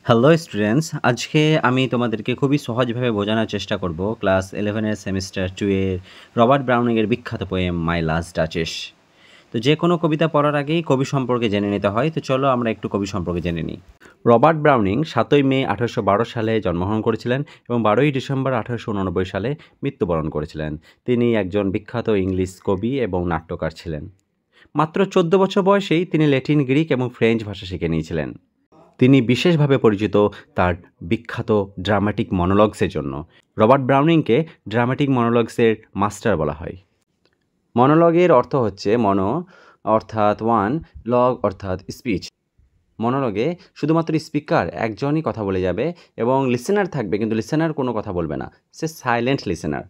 Hello students, আজকে আমি তোমাদেরকে খুবই সহজভাবে বোঝানোর চেষ্টা করব ক্লাস 11-এর সেমিস্টার 2 এর রবার্ট ব্রাউনিংয়ের বিখ্যাত পোয়েম মাই লাস্ট ডাচেস। তো যে কোনো কবিতা পড়ার আগেই কবি সম্পর্কে জেনে নিতে হয়। তো চলো আমরা একটু কবি সম্পর্কে জেনে নিই। রবার্ট ব্রাউনিং 7ই মে 1812 সালে জন্মগ্রহণ করেছিলেন এবং 12ই ডিসেম্বর 1889 সালে মৃত্যুবরণ করেছিলেন। তিনি একজন বিখ্যাত ইংলিশ কবি এবং নাট্যকার ছিলেন। মাত্র 14 বছর বয়সেই তিনি ল্যাটিন, গ্রিক এবং ফ্রেঞ্চ ভাষা শিখে নিয়েছিলেন। তিনি বিশেষভাবে পরিচিত তার বিখ্যাত ড্রামাটিক মনোলগসের জন্য। রবার্ট ব্রাউনিংকে ড্রামাটিক মনোলগসের মাস্টার বলা হয়। মনোলগের অর্থ হচ্ছে মনো অর্থাৎ ওয়ান, লগ অর্থাৎ স্পিচ। মনোলগে শুধুমাত্র স্পিকার একজনই কথা বলে যাবে এবং লিসেনার থাকবে, কিন্তু লিসেনার কোনো কথা বলবে না, সে সাইলেন্ট লিসেনার,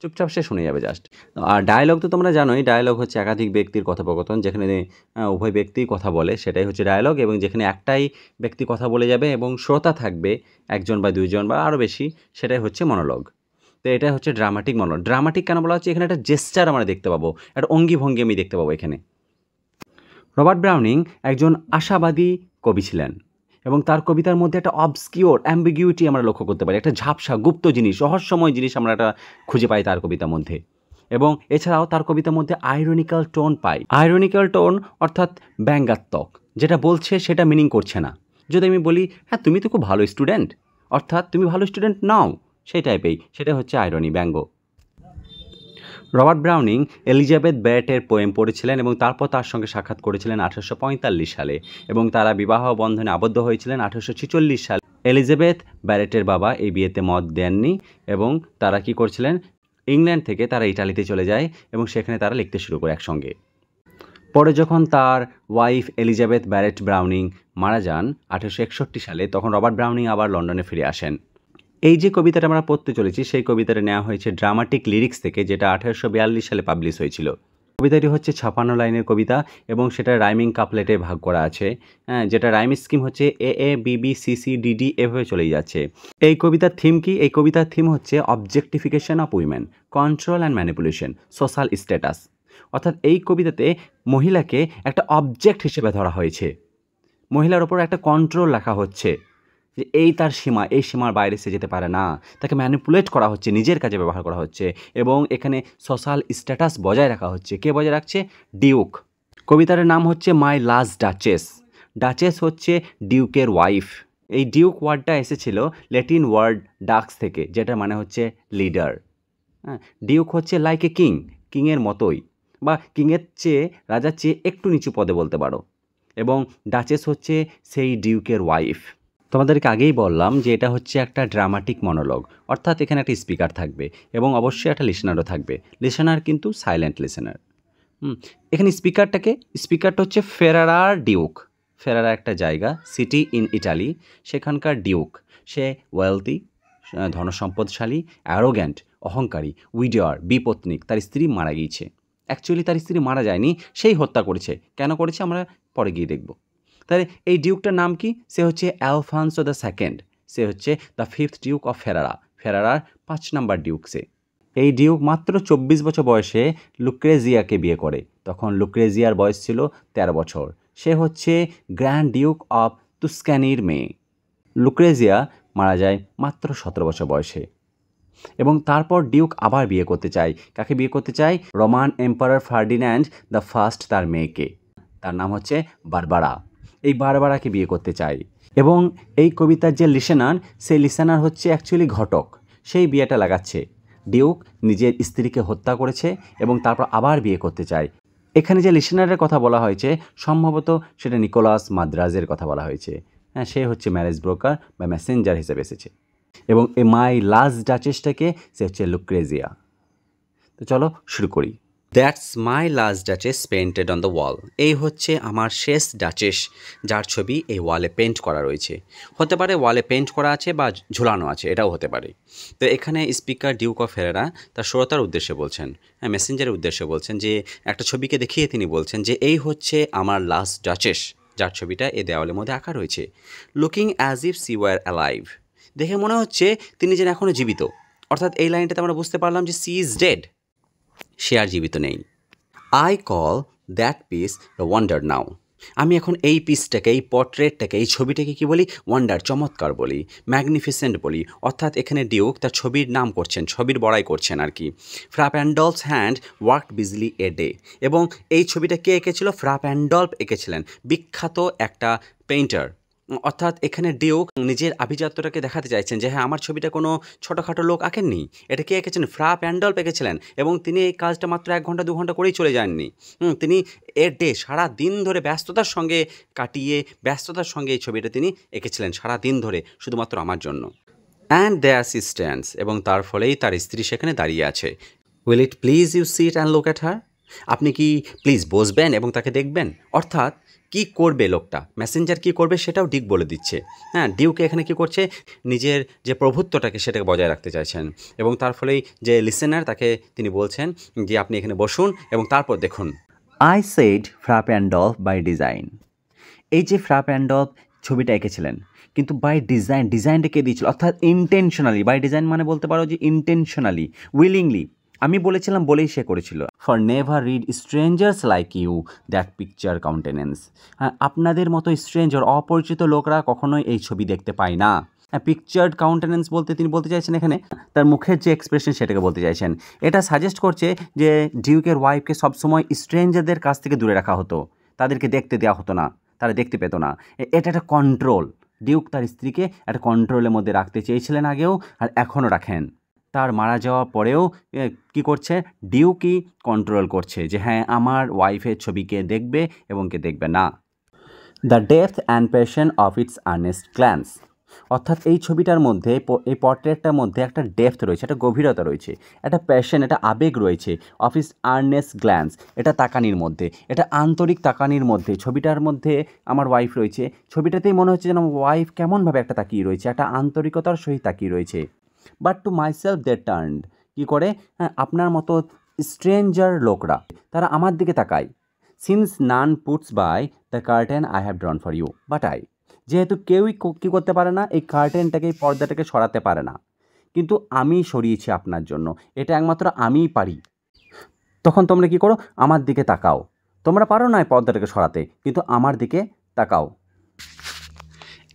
চুপচাপ সে শুনে যাবে জাস্ট। আর ডায়ালগ তো তোমরা জানোই, ডায়ালগ হচ্ছে একাধিক ব্যক্তির কথোপকথন, যেখানে উভয় ব্যক্তি কথা বলে, সেটাই হচ্ছে ডায়ালগ। এবং যেখানে একটাই ব্যক্তি কথা বলে যাবে এবং শ্রোতা থাকবে একজন বা দুইজন বা আরও বেশি, সেটাই হচ্ছে মনোলগ। তো এটা হচ্ছে ড্রামাটিক মনোলগ। ড্রামাটিক কেন বলা হচ্ছে? এখানে একটা জেস্চার আমরা দেখতে পাবো, একটা অঙ্গি ভঙ্গি আমি দেখতে পাবো এখানে। রবার্ট ব্রাউনিং একজন আশাবাদী কবি ছিলেন এবং তার কবিতার মধ্যে একটা অবস্কিওর অ্যাম্বিগুইটি আমরা লক্ষ্য করতে পারি, একটা ঝাপসা গুপ্ত জিনিস, রহস্যময় জিনিস আমরা একটা খুঁজে পাই তার কবিতার মধ্যে। এবং এছাড়াও তার কবিতার মধ্যে আইরনিক্যাল টোন পাই। আইরনিক্যাল টোন অর্থাৎ ব্যঙ্গাত্মক, যেটা বলছে সেটা মিনিং করছে না। যদি আমি বলি হ্যাঁ তুমি তো খুব ভালো স্টুডেন্ট, অর্থাৎ তুমি ভালো স্টুডেন্ট নাও, সেই টাইপেই, সেটা হচ্ছে আইরনি, ব্যঙ্গ। রবার্ট ব্রাউনিং এলিজাবেথ ব্যারেটের পোয়েম পড়েছিলেন এবং তারপর তার সঙ্গে সাক্ষাৎ করেছিলেন 1845 সালে এবং তারা বিবাহ বন্ধনে আবদ্ধ হয়েছিলেন 1846 সালে। এলিজাবেথ ব্যারেটের বাবা এই বিয়েতে মত দেননি এবং তারা কি করছিলেন, ইংল্যান্ড থেকে তারা ইটালিতে চলে যায় এবং সেখানে তারা লিখতে শুরু করে একসঙ্গে। পরে যখন তার ওয়াইফ এলিজাবেথ ব্যারেট ব্রাউনিং মারা যান 1861 সালে, তখন রবার্ট ব্রাউনিং আবার লন্ডনে ফিরে আসেন। এই যে কবিতাটা আমরা পড়তে চলেছি, সেই কবিতাটা নেওয়া হয়েছে ড্রামাটিক লিরিক্স থেকে, যেটা 1842 সালে পাবলিশ হয়েছিল। কবিতাটি হচ্ছে 56 লাইনের কবিতা এবং সেটা রাইমিং কাপলেটে ভাগ করা আছে। যেটা রাইম স্কিম হচ্ছে A A B B C C D D এভাবে চলেই যাচ্ছে। এই কবিতার থিম কি? এই কবিতার থিম হচ্ছে objectification of women, control and manipulation, social status. অর্থাৎ এই কবিতাতে মহিলাকে একটা অবজেক্ট হিসেবে ধরা হয়েছে, মহিলার ওপর একটা কন্ট্রোল রাখা হচ্ছে, যে এই তার সীমা, এই সীমার বাইরে সে যেতে পারে না, তাকে ম্যানিপুলেট করা হচ্ছে, নিজের কাজে ব্যবহার করা হচ্ছে। এবং এখানে সোশ্যাল স্ট্যাটাস বজায় রাখা হচ্ছে। কে বজায় রাখছে? ডিউক। কবিতার নাম হচ্ছে মাই লাস্ট ডাচেস। ডাচেস হচ্ছে ডিউকের ওয়াইফ। এই ডিউক ওয়ার্ডটা এসেছিল ল্যাটিন ওয়ার্ড ডাক্স থেকে, যেটা মানে হচ্ছে লিডার। হ্যাঁ, ডিউক হচ্ছে লাইক এ কিং, কিংয়ের মতোই, বা কিংয়ের চেয়ে, রাজার চেয়ে একটু নিচু পদে বলতে পারো। এবং ডাচেস হচ্ছে সেই ডিউকের ওয়াইফ। তোমাদেরকে আগেই বললাম যে এটা হচ্ছে একটা ড্রামাটিক মনোলগ, অর্থাৎ এখানে একটা স্পিকার থাকবে এবং অবশ্যই একটা লিসেনারও থাকবে। লিসেনার কিন্তু সাইলেন্ট লিসেনার। এখানে স্পিকারটা হচ্ছে ফেরারার ডিউক। ফেরারা একটা জায়গা, সিটি ইন ইটালি, সেখানকার ডিউক। সে ওয়েলথি, ধনসম্পদশালী, অ্যারোগ্যান্ট, অহংকারী, উইডোয়ার, বিপত্নিক। তার স্ত্রী মারা গিয়েছে। অ্যাকচুয়ালি তার স্ত্রী মারা যায়নি, সেই হত্যা করেছে। কেন করেছে আমরা পরে গিয়ে দেখব। তাহলে এই ডিউকটার নাম কি? সে হচ্ছে অ্যালফান্সো দ্য সেকেন্ড। সে হচ্ছে the 5th duke of Ferrara. ফেরারার 5 নাম্বার ডিউক সে। এই ডিউক মাত্র 24 বছর বয়সে লুক্রেজিয়াকে বিয়ে করে। তখন লুক্রেজিয়ার বয়স ছিল 13 বছর। সে হচ্ছে গ্র্যান্ড ডিউক অফ তুস্কানির মেয়ে। লুক্রেজিয়া মারা যায় মাত্র 17 বছর বয়সে। এবং তারপর ডিউক আবার বিয়ে করতে চায়। কাকে বিয়ে করতে চায়? Roman emperor Ferdinand the first, তার মেয়েকে। তার নাম হচ্ছে বারবারা। এই বারবারাকে বিয়ে করতে চায়। এবং এই কবিতার যে লিসেনার, সেই লিসেনার হচ্ছে অ্যাকচুয়ালি ঘটক। সেই বিয়েটা লাগাচ্ছে। ডিউক নিজের স্ত্রীকে হত্যা করেছে এবং তারপর আবার বিয়ে করতে চায়। এখানে যে লিসেনারের কথা বলা হয়েছে, সম্ভবত সেটা নিকোলাস মাদ্রাজের কথা বলা হয়েছে। হ্যাঁ, সে হচ্ছে ম্যারেজ ব্রোকার বা মেসেঞ্জার হিসেবে এসেছে। এবং এই মাই লাস্ট ডাচেসটাকে সে হচ্ছে লুক্রেজিয়া। তো চলো শুরু করি। That's my last duchess painted on the wall. এই হচ্ছে আমার শেষ ডাচেস, যার ছবি এই ওয়ালে পেন্ট করা রয়েছে। হতে পারে ওয়ালে পেন্ট করা আছে বা ঝুলানো আছে, এটাও হতে পারে। তো এখানে স্পিকার ডিউক অফ ফেরারা তার শ্রোতার উদ্দেশ্যে বলছেন, হ্যাঁ মেসেঞ্জারের উদ্দেশ্যে বলছেন, যে একটা ছবিকে দেখিয়ে তিনি বলছেন যে এই হচ্ছে আমার লাস্ট ডাচেস, যার ছবিটা এই দেওয়ালের মধ্যে আঁকা রয়েছে। Looking as if she were alive. দেখে মনে হচ্ছে তিনি যেন এখনও জীবিত। অর্থাৎ এই লাইনটাতে আমরা বুঝতে পারলাম যে সি ইজ ডেড, সে আর জীবিত নেই। I call that piece the wonder now. আমি এখন এই পিসটাকে, এই পোর্ট্রেটটাকে, এই ছবিটাকে কি বলি? ওয়ান্ডার, চমৎকার বলি, ম্যাগনিফিসেন্ট বলি। অর্থাৎ এখানে ডিউক তার ছবির নাম করছেন, ছবির বড়াই করছেন আর কি। Fra Pandolf's hand work busily a day. এবং এই ছবিটা কে এঁকেছিল? ফ্রা প্যান্ডলফ এঁকেছিলেন, বিখ্যাত একটা পেইন্টার। অর্থাৎ এখানে ডিউক নিজের আভিজাত্যটাকে দেখাতে চাইছেন যে হ্যাঁ, আমার ছবিটা কোনো ছোটোখাটো লোক আঁকেননি, এটা কে এঁকেছেন? ফ্রা প্যান্ডলফ এঁকেছিলেন। এবং তিনি এই কাজটা মাত্র 1 ঘন্টা 2 ঘন্টা করেই চলে যাননি। তিনি এর ডে সারা দিন ধরে ব্যস্ততার সঙ্গে কাটিয়ে, ব্যস্ততার সঙ্গে এই ছবিটা তিনি এঁকেছিলেন সারা দিন ধরে, শুধুমাত্র আমার জন্য। অ্যান্ড দ্য অ্যাসিস্ট্যান্টস, এবং তার ফলেই তার স্ত্রী সেখানে দাঁড়িয়ে আছে। Will it please you sit and look at her? আপনি কি প্লিজ বসবেন এবং তাকে দেখবেন? অর্থাৎ কি করবে লোকটা, মেসেঞ্জার কি করবে সেটাও ডিউক বলে দিচ্ছে। হ্যাঁ, ডিউক এখানে কি করছে? নিজের যে প্রভুত্বটাকে সেটাকে বজায় রাখতে চাইছেন, এবং তার ফলেই যে লিসেনার তাকে তিনি বলছেন যে আপনি এখানে বসুন এবং তারপর দেখুন। I said Fra Pandolf by design. এই যে ফ্রা প্যান্ডলফ ছবিটা এঁকেছিলেন, কিন্তু বাই ডিজাইন, ডিজাইনটা কে দিয়েছিল? অর্থাৎ ইন্টেনশনালি। বাই ডিজাইন মানে বলতে পারো যে ইন্টেনশনালি, উইলিংলি। আমি বলেছিলাম বলেই সে করেছিল। For never read strangers like you that picture countenance. হ্যাঁ, আপনাদের মতো স্ট্রেঞ্জার, অপরিচিত লোকরা কখনোই এই ছবি দেখতে পায় না। পিকচার্ড কাউন্টেনেন্স বলতে তিনি বলতে চাইছেন এখানে তার মুখের যে এক্সপ্রেশন সেটাকে বলতে চাইছেন। এটা সাজেস্ট করছে যে ডিউকের ওয়াইফকে সবসময় স্ট্রেঞ্জারদের কাছ থেকে দূরে রাখা হতো, তাদেরকে দেখতে দেওয়া হতো না, তারা দেখতে পেত না। এটা একটা কন্ট্রোল। ডিউক তার স্ত্রীকে একটা কন্ট্রোলের মধ্যে রাখতে চেয়েছিলেন আগেও, আর এখনও রাখেন। তার মারা যাওয়ার পরেও কি করছে? ডিউকই কন্ট্রোল করছে যে হ্যাঁ, আমার ওয়াইফের ছবি কে দেখবে এবং কে দেখবে না। The depth and passion of its earnest glance. অর্থাৎ এই ছবিটার মধ্যে, এই পোর্ট্রেটটার মধ্যে একটা ডেপথ রয়েছে, একটা গভীরতা রয়েছে, একটা প্যাশন, একটা আবেগ রয়েছে। অফ ইটস আর্নেস্ট গ্ল্যান্স, এটা তাকানির মধ্যে, এটা আন্তরিক তাকানির মধ্যে ছবিটার মধ্যে আমার ওয়াইফ রয়েছে। ছবিটাতেই মনে হচ্ছে যেন আমার ওয়াইফ কেমনভাবে একটা তাকিয়ে রয়েছে, একটা আন্তরিকতার সহিত তাকিয়ে রয়েছে। But to myself they turned, কী করে? হ্যাঁ, আপনার মতো স্ট্রেঞ্জার লোকরা তারা আমার দিকে তাকায়। Since none puts by the curtain I have drawn for you but I. যেহেতু কেউই কী করতে পারে না, এই কার্টেনটাকে, এই পর্দাটাকে সরাতে পারে না, কিন্তু আমি সরিয়েছি আপনার জন্য, এটা একমাত্র আমিই পারি। তখন তোমরা কী করো? আমার দিকে তাকাও। তোমরা পারো না এই পর্দাটাকে সরাতে, কিন্তু আমার দিকে তাকাও।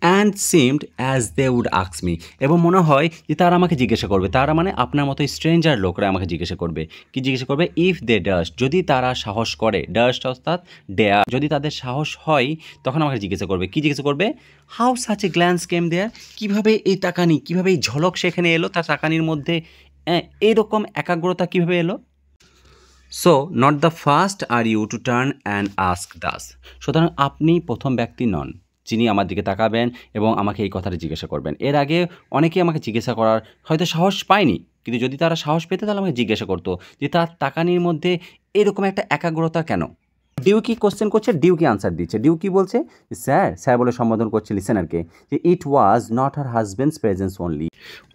And seemed as they would ask me, এবং মনে হয় যে তারা আমাকে জিজ্ঞাসা করবে, তারা মানে আপনার মতো স্ট্রেঞ্জার লোকরা আমাকে জিজ্ঞাসা করবে। কি জিজ্ঞাসা করবে? ইফ দে ডাস্ট, যদি তারা সাহস করে, ডাস্ট অর্থাৎ ডেয়ার, যদি তাদের সাহস হয় তখন আমাকে জিজ্ঞাসা করবে। কি জিজ্ঞাসা করবে? হাউ সাচ এ গ্ল্যান্স কেম দেয়ার, কীভাবে এই তাকানি, কীভাবে এই ঝলক সেখানে এলো, তার তাকানির মধ্যে এইরকম একাগ্রতা কীভাবে এলো? So not the first are you to turn and ask thus. সুতরাং আপনি প্রথম ব্যক্তি নন যিনি আমার দিকে তাকাবেন এবং আমাকে এই কথাটা জিজ্ঞাসা করবেন। এর আগে অনেকেই আমাকে জিজ্ঞাসা করার হয়তো সাহস পায়নি, কিন্তু যদি তারা সাহস পেত তাহলে আমাকে জিজ্ঞাসা করতো যে তার তাকানির মধ্যে এরকম একটা একাগ্রতা কেন। ডিউকি কোশ্চেন করছে, ডিউকি আনসার দিচ্ছে। ডিউকি বলছে স্যার, স্যার বলে সম্বোধন করছে লিসেনারকে, যে it was not her husband's presence only.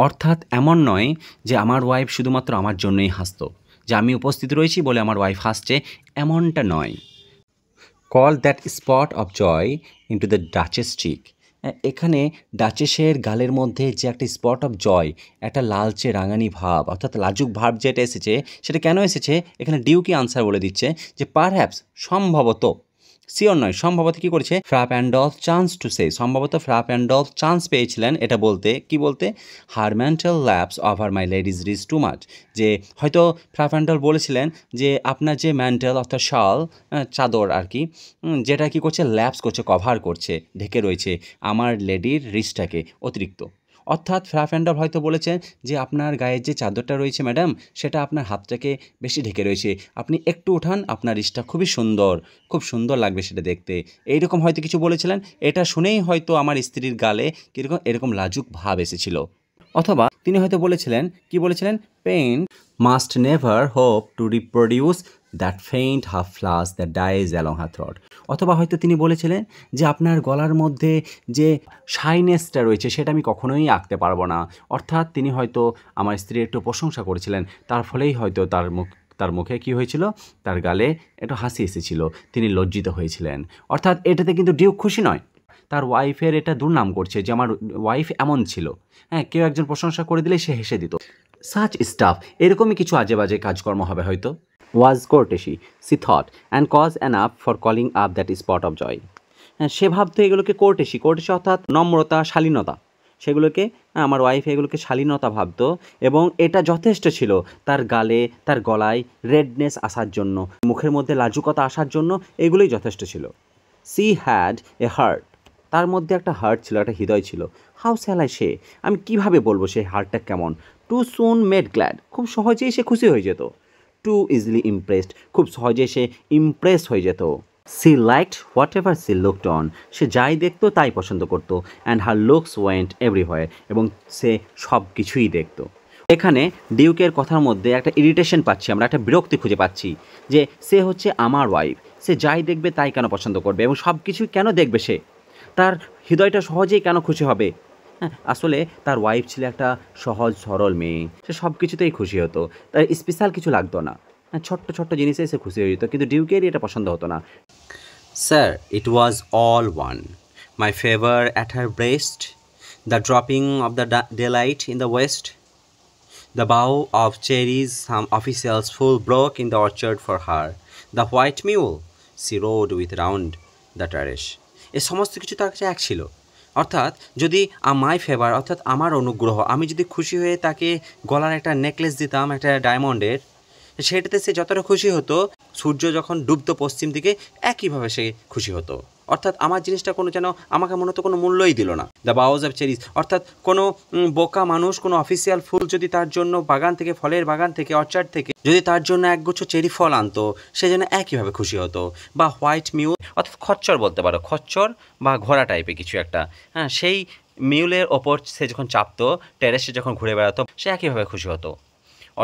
অর্থাৎ এমন নয় যে আমার ওয়াইফ শুধুমাত্র আমার জন্যই হাসতো, যে আমি উপস্থিত রয়েছি বলে আমার ওয়াইফ হাসছে, এমনটা নয়। Call that spot of joy into the duchess cheek. এখানে ডাচেসের গালের মধ্যে যে একটা স্পট অফ জয়, একটা লালচে রাঙানি ভাব, অর্থাৎ লাজুক ভাব যেটা এসেছে, সেটা কেন এসেছে? এখানে ডিউকি আনসার বলে দিচ্ছে যে পারহ্যাপস, সম্ভবত, শিওর নয়, সম্ভবত কী করেছে? ফ্রা প্যান্ডলফ চান্স টু সে, সম্ভবত ফ্রা প্যান্ডলফ চান্স পেয়েছিলেন এটা বলতে। কি বলতে? Her mantle laps over my lady's wrist too much. যে হয়তো ফ্রা প্যান্ডলফ বলেছিলেন যে আপনার যে ম্যান্টেল অর্থাৎ শাল, চাদর আর কি, যেটা কী করছে? ল্যাপস করছে, কভার করছে, ঢেকে রয়েছে আমার লেডির রিজটাকে অতিরিক্ত। অর্থাৎ ফ্রা প্যান্ডলফ হয়তো বলেছেন যে আপনার গায়ের যে চাদরটা রয়েছে ম্যাডাম, সেটা আপনার হাতটাকে বেশি ঢেকে রয়েছে, আপনি একটু উঠান, আপনার রিজটা খুবই সুন্দর, খুব সুন্দর লাগবে সেটা দেখতে, এইরকম হয়তো কিছু বলেছিলেন। এটা শুনেই হয়তো আমার স্ত্রীর গালে কীরকম এরকম লাজুক ভাব এসেছিল। অথবা তিনি হয়তো বলেছিলেন, কি বলেছিলেন? Pain must never hope to reproduce that faint half flush that dies along her through. অথবা হয়তো তিনি বলেছিলেন যে আপনার গলার মধ্যে যে শাইনেসটা রয়েছে সেটা আমি কখনোই আঁকতে পারবো না। অর্থাৎ তিনি হয়তো আমার স্ত্রীর একটু প্রশংসা করেছিলেন, তার ফলেই হয়তো তার মুখে কী হয়েছিল? তার গালে একটু হাসি এসেছিল, তিনি লজ্জিত হয়েছিলেন। অর্থাৎ এটাতে কিন্তু ডিউক খুশি নয়, তার ওয়াইফের এটা দুর্নাম করছে যে আমার ওয়াইফ এমন ছিল। হ্যাঁ, কেউ একজন প্রশংসা করে দিলে সে হেসে দিত। সাচ স্টাফ, এরকমই কিছু আজে বাজে কাজকর্ম হবে হয়তো। was courtesy, she thought, and cause enough for calling up that spot of joy. হ্যাঁ, সে ভাবতো এগুলোকে কোর্টেসি, কোর্টেসি অর্থাৎ নম্রতা, শালীনতা। সেগুলোকে আমার ওয়াইফ এগুলোকে শালীনতা ভাবতো এবং এটা যথেষ্ট ছিল তার গালে, তার গলায় রেডনেস আসার জন্য, মুখের মধ্যে লাজুকতা আসার জন্য এগুলোই যথেষ্ট ছিল। সি হ্যাড এ হার্ট, তার মধ্যে একটা হার্ট ছিল, একটা হৃদয় ছিল। হাউ শ্যাল আই সে, আমি কিভাবে বলবো সেই হার্টটা কেমন। টু সুন মেড গ্ল্যাড, খুব সহজেই সে খুশি হয়ে যেত। টু ইজিলি ইমপ্রেসড, খুব সহজেই সে ইমপ্রেস হয়ে যেত। She liked whatever she looked on, সে যাই দেখতো তাই পছন্দ করতো। And her looks went everywhere, এবং সে সব কিছুই দেখতো। এখানে ডিউকের কথার মধ্যে একটা ইরিটেশন পাচ্ছি আমরা, একটা বিরক্তি খুঁজে পাচ্ছি যে সে হচ্ছে আমার ওয়াইফ, সে যাই দেখবে তাই কেন পছন্দ করবে এবং সব কিছুই কেন দেখবে সে, তার হৃদয়টা সহজেই কেন খুশি হবে। হ্যাঁ, আসলে তার ওয়াইফ ছিল একটা সহজ সরল মেয়ে, সে সব কিছুতেই খুশি হতো, তার স্পেশাল কিছু লাগতো না। হ্যাঁ, ছোট্ট ছোট্ট জিনিসে সে খুশি হয়ে যেত, কিন্তু ডিউকেরই এটা পছন্দ হতো না। Sir, it was all one, my favour at her breast, the dropping of the daylight in the west, the bough of cherries some officials full broke in the orchard for her, the white mule she rode with round the terrace. এ সমস্ত কিছু তার কাছে এক ছিল। অর্থাৎ যদি মাই favour অর্থাৎ আমার অনুগ্রহ, আমি যদি খুশি হয়ে তাকে গলার একটা নেকলেস দিতাম একটা ডায়মন্ডের, সেটাতে সে যতটা খুশি হতো, সূর্য যখন ডুবতো পশ্চিম দিকে একইভাবে সে খুশি হতো। অর্থাৎ আমার জিনিসটা কোনো যেন আমাকে মনে হতো কোনো মূল্যই দিল না। দ্য বাউজ অফ চেরিজ, অর্থাৎ কোনো বোকা মানুষ, কোনো অফিসিয়াল ফুল যদি তার জন্য বাগান থেকে, ফলের বাগান থেকে, অর্চার্ড থেকে যদি তার জন্য একগুচ্ছ চেরি ফল আনতো, সে যেন একইভাবে খুশি হতো। বা হোয়াইট মিউল, অর্থাৎ খচ্চর বলতে পারো, খচ্চর বা ঘোড়া টাইপের কিছু একটা, হ্যাঁ, সেই মিউলের ওপর সে যখন চাপতো, টেরেসে যখন ঘুরে বেড়াতো, সে একইভাবে খুশি হতো।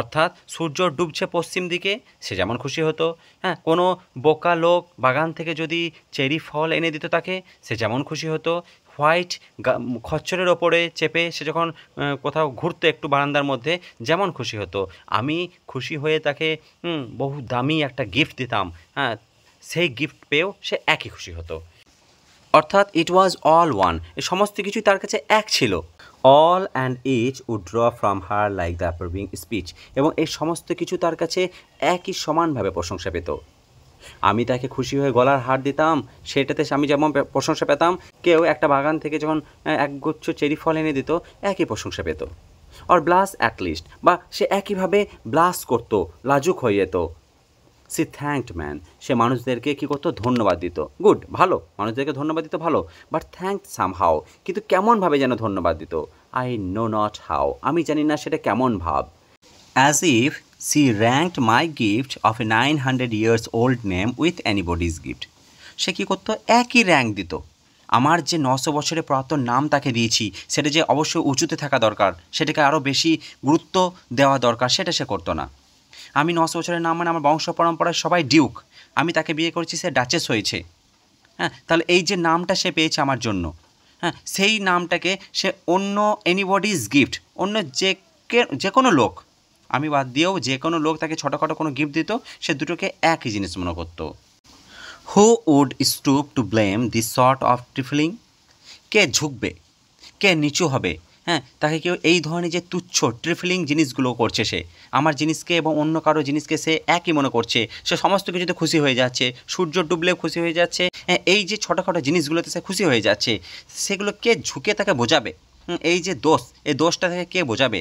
অর্থাৎ সূর্য ডুবছে পশ্চিম দিকে, সে যেমন খুশি হতো। হ্যাঁ, কোনো বোকা লোক বাগান থেকে যদি চেরি ফল এনে দিত তাকে, সে যেমন খুশি হতো। হোয়াইট খচ্চরের ওপরে চেপে সে যখন কোথাও ঘুরতো একটু বারান্দার মধ্যে, যেমন খুশি হতো। আমি খুশি হয়ে তাকে বহু দামি একটা গিফট দিতাম, হ্যাঁ, সেই গিফট পেয়েও সে একই খুশি হতো। অর্থাৎ ইট ওয়াজ অল ওয়ান, এই সমস্ত কিছুই তার কাছে এক ছিল। All and each would draw from her like the approving speech, এবং এই সমস্ত কিছু তার কাছে একই সমানভাবে প্রশংসা পেত। আমি তাকে খুশি হয়ে গলার হার দিতাম, সেটাতে আমি যেমন প্রশংসা পেতাম, কেউ একটা বাগান থেকে যখন একগুচ্ছ চেরি ফল এনে দিত, একই প্রশংসা পেত। অর ব্লাস অ্যাটলিস্ট, বা সে একইভাবে ব্লাস করতো, লাজুক হয়ে যেত। সি থ্যাঙ্কড ম্যান, সে মানুষদেরকে কী করতো, ধন্যবাদ দিত। গুড, ভালো, মানুষদেরকে ধন্যবাদ দিত ভালো, বাট থ্যাঙ্কড সামহাও, কিন্তু কেমনভাবে যেন ধন্যবাদ দিত। আই নো নট হাউ, আমি জানি না সেটা কেমন ভাব। As if she ranked my gift of a 900 years old name with anybody's gift, সে কী করতো, একই র্যাঙ্ক দিত। আমার যে 900 বছরের পুরাতন নাম তাকে দিয়েছি, সেটা যে অবশ্যই উঁচুতে থাকা দরকার, সেটাকে আরও বেশি গুরুত্ব দেওয়া দরকার, সেটা সে করতো না। আমি 900 বছরের নাম, মানে আমার বংশ পরম্পরায় সবাই ডিউক, আমি তাকে বিয়ে করেছি, সে ডাচেস হয়েছে। হ্যাঁ, তাহলে এই যে নামটা সে পেয়েছে আমার জন্য, হ্যাঁ, সেই নামটাকে সে অন্য এনিবডিজ গিফট, অন্য যে কোনো লোক, আমি বাদ দিয়েও যে কোনো লোক তাকে ছোটোখাটো কোনো গিফট দিত, সে দুটোকে একই জিনিস মনে করতো। Who would stoop to blame this sort of trifling, কে ঝুঁকবে, কে নিচু হবে, হ্যাঁ, তাকে কেউ এই ধরনের যে তুচ্ছ ট্রিফলিং জিনিসগুলো করছে, সে আমার জিনিসকে এবং অন্য কারো জিনিসকে সে একই মনে করছে, সে সমস্ত কিছুতে খুশি হয়ে যাচ্ছে, সূর্য ডুবলেও খুশি হয়ে যাচ্ছে, হ্যাঁ, এই যে ছোটোখাটো জিনিসগুলোতে সে খুশি হয়ে যাচ্ছে, সেগুলো কে ঝুঁকে তাকে বোঝাবে, এই যে দোষ, এই দোষটা থেকে কে বোঝাবে,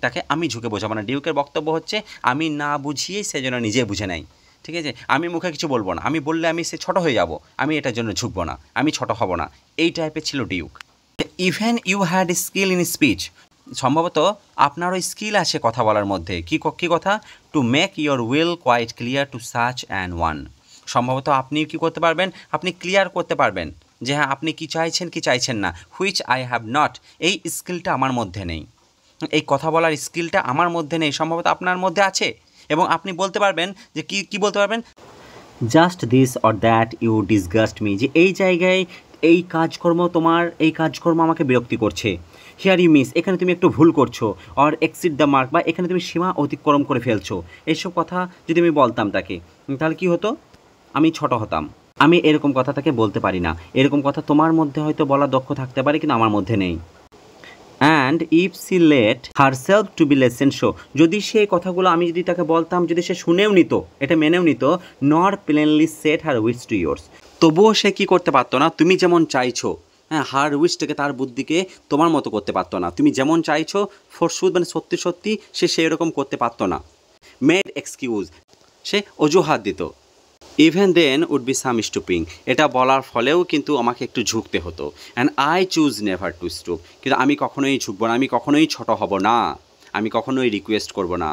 তাকে আমি ঝুঁকে বোঝাবো না। ডিউকের বক্তব্য হচ্ছে আমি না বুঝিয়েই সে যেন নিজে বুঝে নেয়, ঠিক আছে, আমি মুখে কিছু বলবো না, আমি বললে আমি সে ছোটো হয়ে যাব, আমি এটার জন্য ঝুঁকবো না, আমি ছোটো হব না, এই টাইপের ছিল duke. Even you had skill in speech, সম্ভবত আপনারও স্কিল আছে কথা বলার মধ্যে। কী কথা, to make your will quite clear to such and one, সম্ভবত আপনি কী করতে পারবেন, আপনি ক্লিয়ার করতে পারবেন যে হ্যাঁ আপনি কী চাইছেন কী চাইছেন না। হুইচ আই হ্যাভ নট, এই স্কিলটা আমার মধ্যে নেই, এই কথা বলার স্কিলটা আমার মধ্যে নেই, সম্ভবত আপনার মধ্যে আছে, এবং আপনি বলতে পারবেন যে কী বলতে পারবেন, just this or that you disgust me, যে এই জায়গায় এই কাজকর্ম আমাকে বিরক্তি করছে। হিয়ার ইউ মিস, এখানে তুমি একটু ভুল করছো। অর এক্সিড দ্য মার্ক, বা এখানে তুমি সীমা অতিক্রম করে ফেলছো। এইসব কথা যদি আমি বলতাম তাকে, তাহলে কী হতো, আমি ছোট হতাম। আমি এরকম কথা তাকে বলতে পারি না, এরকম কথা তোমার মধ্যে হয়তো বলা দক্ষ থাকতে পারে, কিন্তু আমার মধ্যে নেই। And if she let herself to be lessen show, যদি সে কথাগুলো আমি যদি তাকে বলতাম, যদি সে শুনেও নিত, এটা মেনেও নিত, nor plainly set her wish to yours, তবুও সে কী করতে পারতো না তুমি যেমন চাইছো, হ্যাঁ, হার উইশটাকে, তার বুদ্ধিকে তোমার মতো করতে পারতো না। তুমি যেমন চাইছো ফরসুদ মানে সত্যি সত্যি সে সেরকম করতে পারতো না। মেড এক্সকিউজ, সে অজুহাত দিত। Even then would be some stooping, এটা বলার ফলেও কিন্তু আমাকে একটু ঝুঁকতে হতো। And I choose never to stoop, কিন্তু আমি কখনোই ঝুঁকবো না, আমি কখনোই ছোট হব না, আমি কখনোই রিকোয়েস্ট করব না।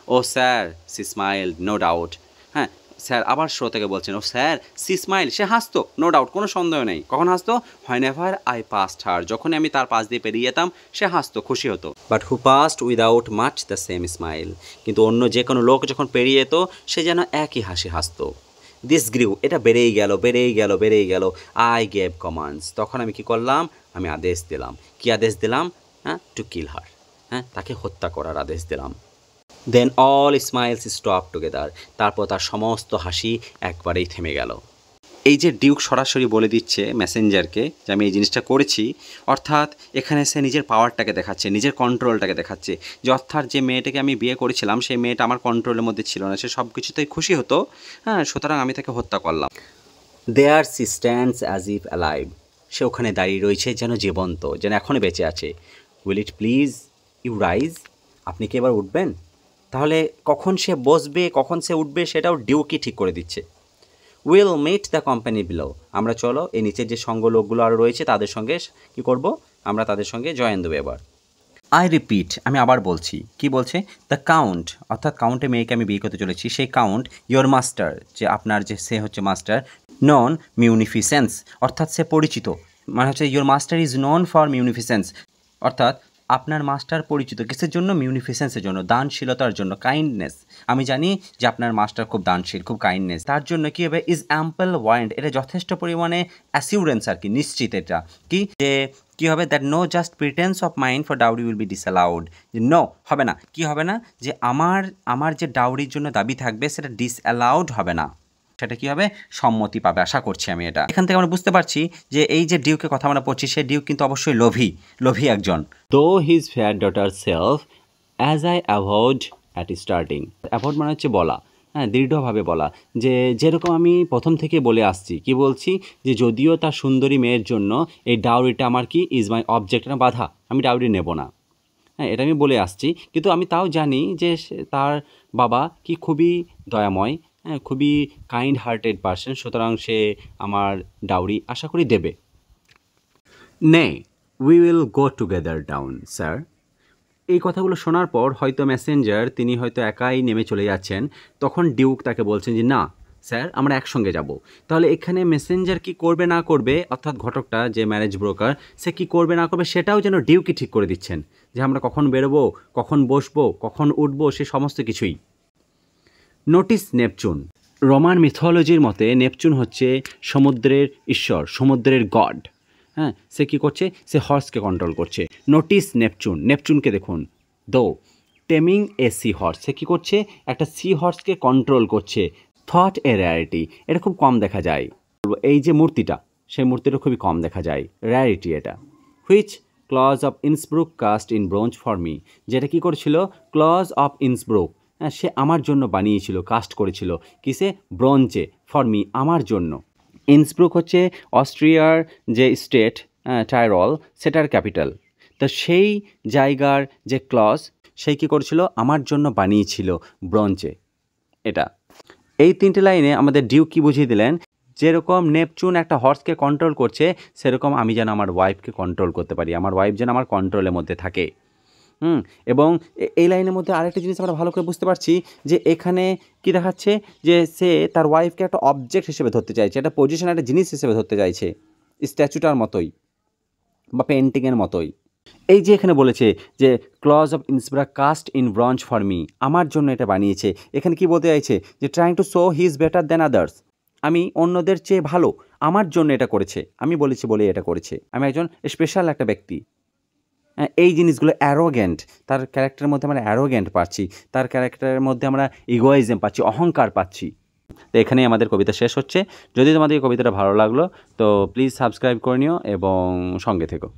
Oh sir, she smile, no doubt. হ্যাঁ, স্যার আবার শ্রো থেকে বলছেন, ও স্যার, সি স্মাইল, সে হাসতো, নো ডাউট, কোনো সন্দেহ নেই। কখন হাসতো? Whenever I passed her, যখনই আমি তার পাশ দিয়ে পেরিয়ে যেতাম সে হাসতো, খুশি হতো। But who past without much the same smile, কিন্তু অন্য যে কোনো লোক যখন পেরিয়ে যেত সে যেন একই হাসি হাসতো। দিস গ্রিউ, এটা বেড়েই গেল, বেড়েই গেল, বেড়েই গেল। আই গেভ কমান্ডস, তখন আমি কি করলাম? আমি আদেশ দিলাম। কি আদেশ দিলাম? হ্যাঁ, টু কিল হার, হ্যাঁ, তাকে হত্যা করার আদেশ দিলাম। দেন অল স্মাইলস স্টপ টুগেদার, তারপর তার সমস্ত হাসি একবারেই থেমে গেল। এই যে ডিউক সরাসরি বলে দিচ্ছে মেসেঞ্জারকে যে আমি এই জিনিসটা করেছি, অর্থাৎ এখানে সে নিজের পাওয়ারটাকে দেখাচ্ছে, নিজের কন্ট্রোলটাকে দেখাচ্ছে, যে অর্থাৎ যে মেয়েটাকে আমি বিয়ে করেছিলাম সেই মেয়েটা আমার কন্ট্রোলের মধ্যে ছিল না, সে সব কিছুতেই খুশি হতো, হ্যাঁ, সুতরাং আমি তাকে হত্যা করলাম। There she stands as if alive, সে ওখানে দাঁড়িয়ে রয়েছে যেন জীবন্ত, যেন এখনও বেঁচে আছে। Will it please you rise, আপনি কি এবার উঠবেন? তাহলে কখন সে বসবে, কখন সে উঠবে সেটাও ডিউকই ঠিক করে দিচ্ছে। Will meet the company below, আমরা চলো এই নিচের যে সঙ্গ লোকগুলো আরও রয়েছে তাদের সঙ্গে কী করব, আমরা তাদের সঙ্গে জয়েন দেবো এবার। আই রিপিট, আমি আবার বলছি, কি বলছে? দ্য কাউন্ট, অর্থাৎ কাউন্টে মেয়েকে আমি বিয়ে করতে চলেছি, সেই কাউন্ট ইয়োর মাস্টার, যে আপনার যে সে হচ্ছে মাস্টার, নন মিউনিফিসেন্স, অর্থাৎ সে পরিচিত, মানে হচ্ছে your master is known for munificence, অর্থাৎ আপনার মাস্টার পরিচিত কিসের জন্য? মিউনিফিসেন্সের জন্য, দানশীলতার জন্য, কাইন্ডনেস। আমি জানি যে আপনার মাস্টার খুব দানশীল, খুব কাইন্ডনেস, তার জন্য কী হবে? ইজ অ্যাম্পল ওয়ারেন্ট, এটা যথেষ্ট পরিমাণে অ্যাসিউরেন্স আর কি, নিশ্চিত এটা কি, যে কী হবে? That no just pretence of mine for dowry will be disallowed, যে নো হবে না, কি হবে না? যে আমার যে ডাউরির জন্য দাবি থাকবে সেটা ডিসঅ্যালাউড হবে না, সেটা কী হবে? সম্মতি পাবে, আশা করছি আমি এটা। এখান থেকে আমরা বুঝতে পারছি যে এই যে ডিউকের কথা আমরা পড়ছি, সে ডিউক কিন্তু অবশ্যই লোভী একজন। দো his fair daughter self as I avoid at starting, avoid মানে হচ্ছে বলা, হ্যাঁ, দৃঢ়ভাবে বলা, যে যেরকম আমি প্রথম থেকে বলে আসছি, কি বলছি? যে যদিও তার সুন্দরী মেয়ের জন্য এই ডাউরিটা আমার কি ইজ মাই অবজেক্ট, না বাধা, আমি ডাউরি নেব না, হ্যাঁ, এটা আমি বলে আসছি। কিন্তু আমি তাও জানি যে তার বাবা কি খুবই দয়াময়, হ্যাঁ, খুবই কাইন্ড হার্টেড পারসন, সুতরাং সে আমার ডাউরি আশা করি দেবে। নে we will go together down sir, এই কথাগুলো শোনার পর হয়তো মেসেঞ্জার তিনি হয়তো একাই নেমে চলে যাচ্ছেন, তখন ডিউক তাকে বলছেন যে না স্যার, আমরা একসঙ্গে যাব। তাহলে এখানে মেসেঞ্জার কি করবে না করবে, অর্থাৎ ঘটকটা যে ম্যারেজ ব্রোকার, সে কি করবে না করবে সেটাও যেন ডিউকই ঠিক করে দিচ্ছেন, যে আমরা কখন বেরোবো, কখন বসবো, কখন উঠবো, সে সমস্ত কিছুই। নোটিস নেপচুন, রোমান মিথোলজির মতে নেপচুন হচ্ছে সমুদ্রের ঈশ্বর, সমুদ্রের গড, হ্যাঁ, সে কী করছে? সে হর্সকে কন্ট্রোল করছে। নোটিস নেপচুন, নেপচুনকে দেখুন। দো টেমিং এ সি হর্স, সে কী করছে? একটা সি হর্সকে কন্ট্রোল করছে। থট এ র্যারিটি, এটা খুব কম দেখা যায়। এই যে মূর্তিটা, সেই মূর্তিটা খুবই কম দেখা যায়, র্যারিটি এটা। Which Claus of Innsbruck cast in bronze for me, যেটা কী করেছিল? ক্লজ অফ ইন্সব্রুক, হ্যাঁ, সে আমার জন্য বানিয়েছিল, কাস্ট করেছিল কিসে? ব্রোঞ্জে, ফর মি, আমার জন্য। ইন্সব্রুক হচ্ছে অস্ট্রিয়ার যে স্টেট, টাইরল, সেটার ক্যাপিটাল। তো সেই জায়গার যে ক্লজ, সেই কী করেছিল? আমার জন্য বানিয়েছিল ব্রোঞ্জে, এটা। এই তিনটে লাইনে আমাদের ডিউক কী বুঝিয়ে দিলেন? যেরকম নেপচুন একটা হর্সকে কন্ট্রোল করছে, সেরকম আমি যেন আমার ওয়াইফকে কন্ট্রোল করতে পারি, আমার ওয়াইফ যেন আমার কন্ট্রোলের মধ্যে থাকে। এবং এই লাইনের মধ্যে আরেকটা জিনিস আমরা ভালো করে বুঝতে পারছি, যে এখানে কি দেখাচ্ছে? যে সে তার ওয়াইফকে একটা অবজেক্ট হিসেবে ধরতে চাইছে, একটা পজিশন, একটা জিনিস হিসেবে ধরতে চাইছে, স্ট্যাচুটার মতোই বা পেন্টিংয়ের মতোই। এই যে এখানে বলেছে যে Claus of Innsbruck cast in bronze for me, আমার জন্য এটা বানিয়েছে, এখানে কি বলতে চাইছে? যে trying to show he is better than others, আমি অন্যদের চেয়ে ভালো, আমার জন্য এটা করেছে, আমি বলেছি বলে এটা করেছে, আমি একজন স্পেশাল একটা ব্যক্তি। এই জিনিসগুলো অ্যারোগ্যান্ট, তার ক্যারেক্টারের মধ্যে আমরা অ্যারোগ্যান্ট পাচ্ছি, তার ক্যারেক্টারের মধ্যে আমরা ইগোইজম পাচ্ছি, অহংকার পাচ্ছি। তো এখানেই আমাদের কবিতা শেষ হচ্ছে। যদি তোমাদের এই কবিতাটা ভালো লাগলো তো প্লিজ সাবস্ক্রাইব করে নিও এবং সঙ্গে থেকো।